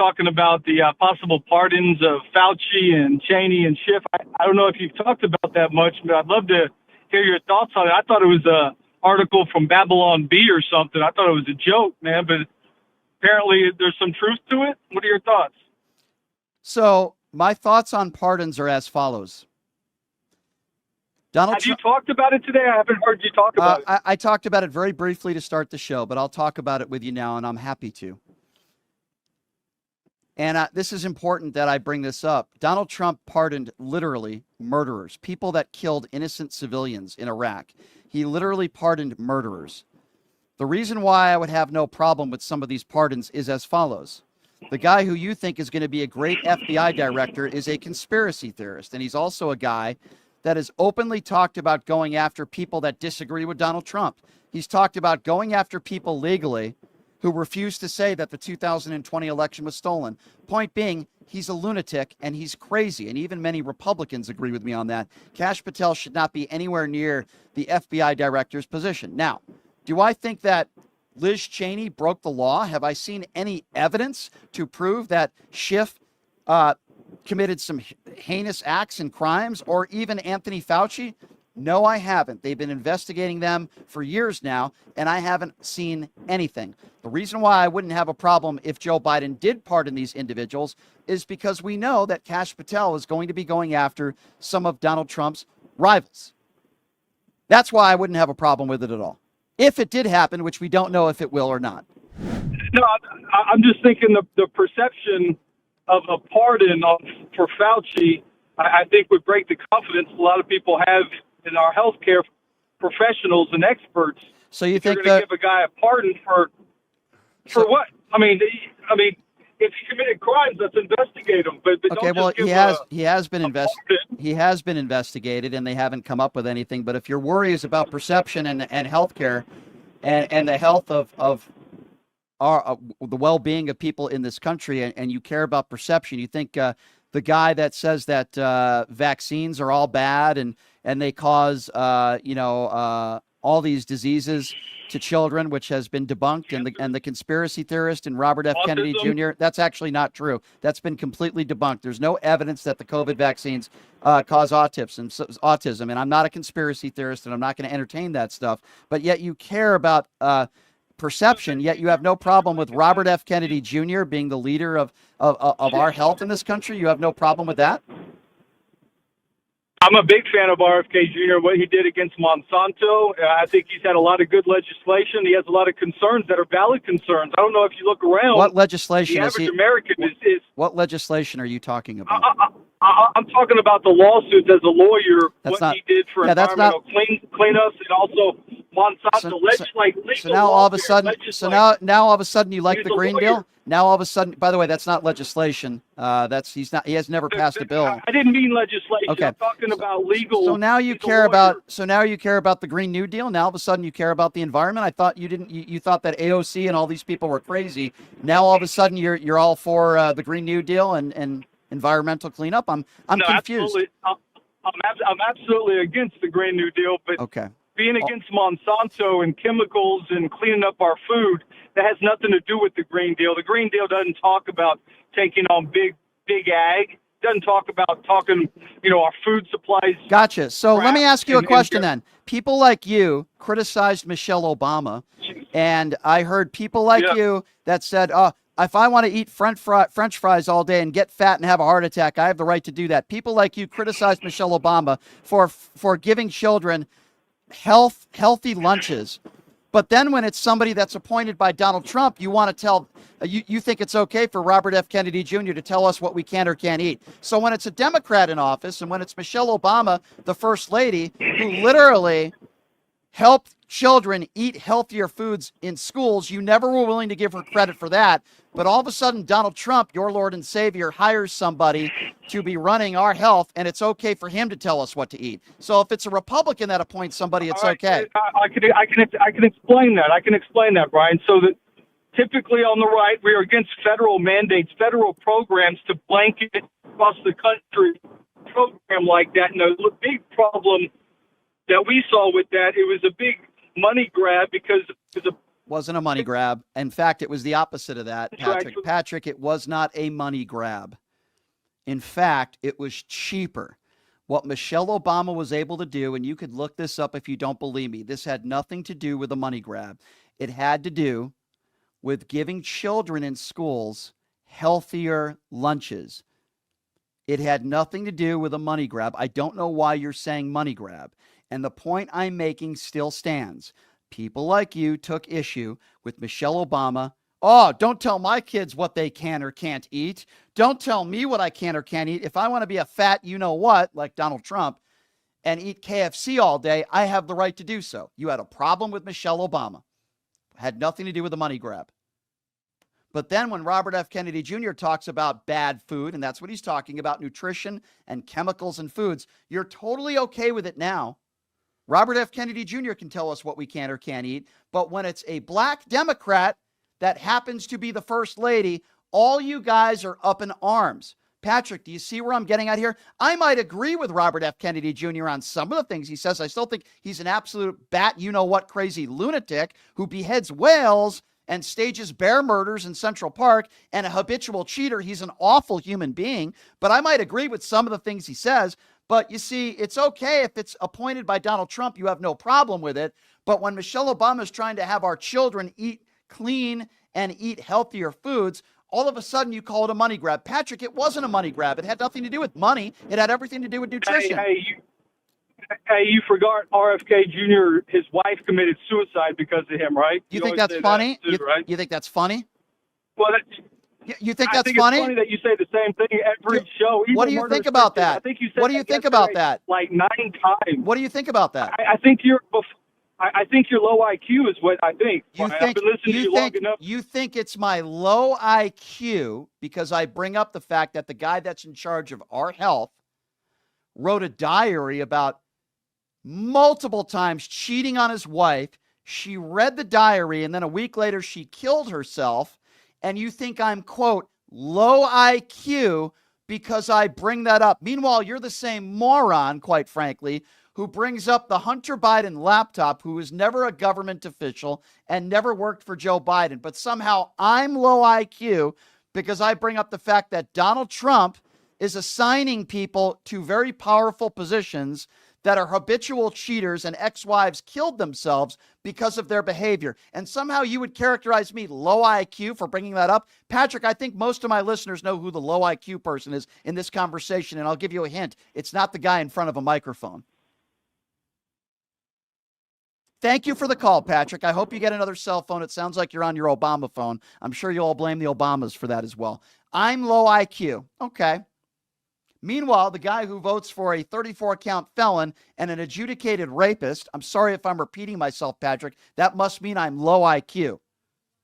talking about the possible pardons of Fauci and Cheney and Schiff. I don't know if you've talked about that much, but I'd love to hear your thoughts on it. I thought it was a article from Babylon Bee or something. I thought it was a joke, man, but apparently there's some truth to it. What are your thoughts? So my thoughts on pardons are as follows. Have you talked about it today? I haven't heard you talk about it. I talked about it very briefly to start the show, but I'll talk about it with you now, and I'm happy to. And this is important that I bring this up. Donald Trump pardoned literally murderers, people that killed innocent civilians in Iraq. He literally pardoned murderers. The reason why I would have no problem with some of these pardons is as follows. The guy who you think is going to be a great FBI director is a conspiracy theorist, and he's also a guy that has openly talked about going after people that disagree with Donald Trump. He's talked about going after people legally who refuse to say that the 2020 election was stolen. Point being, he's a lunatic and he's crazy. And even many Republicans agree with me on that. Kash Patel should not be anywhere near the FBI director's position. Now, do I think that Liz Cheney broke the law? Have I seen any evidence to prove that Schiff committed some heinous acts and crimes, or even Anthony Fauci? No, I haven't. They've been investigating them for years now, and I haven't seen anything. The reason why I wouldn't have a problem if Joe Biden did pardon these individuals is because we know that Kash Patel is going to be going after some of Donald Trump's rivals. That's why I wouldn't have a problem with it at all. If it did happen, which we don't know if it will or not. No, I'm just thinking the perception of a pardon for Fauci, I think would break the confidence a lot of people have in our healthcare professionals and experts. So you think you're going to give a guy a pardon for what? I mean, if he committed crimes, let's investigate him. But okay, well, he has been investigated, and they haven't come up with anything. But if your worry is about perception and healthcare, and the health of the well-being of people in this country, and you care about perception, you think the guy that says that vaccines are all bad and they cause all these diseases to children, which has been debunked, and the conspiracy theorist and Robert F. Kennedy Jr., that's actually not true. That's been completely debunked. There's no evidence that the COVID vaccines cause autism, and I'm not a conspiracy theorist, and I'm not going to entertain that stuff. But yet you care about perception, yet you have no problem with Robert F. Kennedy Jr. being the leader of our health in this country. You have no problem with that? I'm a big fan of RFK Jr., what he did against Monsanto. I think he's had a lot of good legislation. He has a lot of concerns that are valid concerns. I don't know if you look around. What legislation the average American is. What legislation are you talking about? I'm talking about the lawsuits as a lawyer, he did for environmental cleanups, and also Monsanto So now all of a sudden you like the Green Deal? Now all of a sudden, by the way, that's not legislation. He has never passed a bill. I didn't mean legislation. Okay. I'm talking about legal. So now you care about the Green New Deal. Now all of a sudden you care about the environment. I thought you didn't. You thought that AOC and all these people were crazy. Now all of a sudden you're all for the Green New Deal and environmental cleanup. I'm confused. Absolutely. I'm absolutely against the Green New Deal, but being against Monsanto and chemicals and cleaning up our food, that has nothing to do with the Green Deal. The Green Deal doesn't talk about taking on big ag. It doesn't talk about our food supplies. Gotcha. So let me ask you a question then. People like you criticized Michelle Obama, and I heard people like you that said, if I want to eat French fries all day and get fat and have a heart attack, I have the right to do that. People like you criticized Michelle Obama for giving children healthy lunches. But then when it's somebody that's appointed by Donald Trump, you want to tell, you think it's okay for Robert F. Kennedy Jr. to tell us what we can or can't eat. So when it's a Democrat in office, and when it's Michelle Obama, the first lady, who literally helped children eat healthier foods in schools, you never were willing to give her credit for that. But all of a sudden, Donald Trump, your Lord and Savior, hires somebody to be running our health, and it's okay for him to tell us what to eat. So if it's a Republican that appoints somebody, it's okay. I can explain that. I can explain that, Brian. So that typically on the right, we are against federal mandates, federal programs to blanket across the country program like that. And the big problem that we saw with that, it was a big money grab because wasn't a money grab. In fact, it was the opposite of that, Patrick. Patrick, it was not a money grab. In fact, it was cheaper. What Michelle Obama was able to do, and you could look this up if you don't believe me, this had nothing to do with a money grab. It had to do with giving children in schools healthier lunches. It had nothing to do with a money grab. I don't know why you're saying money grab. And the point I'm making still stands. People like you took issue with Michelle Obama. Oh, don't tell my kids what they can or can't eat. Don't tell me what I can or can't eat. If I want to be a fat you-know-what, like Donald Trump, and eat KFC all day, I have the right to do so. You had a problem with Michelle Obama. Had nothing to do with the money grab. But then when Robert F. Kennedy Jr. talks about bad food, and that's what he's talking about, nutrition and chemicals and foods, you're totally okay with it now. Robert F. Kennedy Jr. can tell us what we can or can't eat. But when it's a black Democrat that happens to be the first lady, all you guys are up in arms. Patrick, do you see where I'm getting at here? I might agree with Robert F. Kennedy Jr. on some of the things he says. I still think he's an absolute bat, you-know-what, crazy lunatic who beheads whales and stages bear murders in Central Park and a habitual cheater. He's an awful human being. But I might agree with some of the things he says. But you see, it's okay if it's appointed by Donald Trump. You have no problem with it. But when Michelle Obama is trying to have our children eat clean and eat healthier foods, all of a sudden you call it a money grab. Patrick, it wasn't a money grab. It had nothing to do with money. It had everything to do with nutrition. Hey, you forgot RFK Jr., his wife committed suicide because of him, right? You think that's funny? Right? You think that's funny? Well, you think that's funny? It's funny that you say the same thing every show. What do you think about that? I think you said what do you think about that? Like 9 times. What do you think about that? I think you're low IQ is what I think. I've been listening to you long enough. You think it's my low IQ because I bring up the fact that the guy that's in charge of our health wrote a diary about multiple times cheating on his wife. She read the diary, and then a week later she killed herself. And you think I'm, quote, low IQ because I bring that up. Meanwhile, you're the same moron, quite frankly, who brings up the Hunter Biden laptop, who is never a government official and never worked for Joe Biden. But somehow I'm low IQ because I bring up the fact that Donald Trump is assigning people to very powerful positions that are habitual cheaters, and ex-wives killed themselves because of their behavior. And somehow you would characterize me low IQ for bringing that up. Patrick, I think most of my listeners know who the low IQ person is in this conversation, and I'll give you a hint. It's not the guy in front of a microphone. Thank you for the call, Patrick. I hope you get another cell phone. It sounds like you're on your Obama phone. I'm sure you'll all blame the Obamas for that as well. I'm low IQ. Okay. Meanwhile, the guy who votes for a 34-count felon and an adjudicated rapist, I'm sorry if I'm repeating myself, Patrick, that must mean I'm low IQ.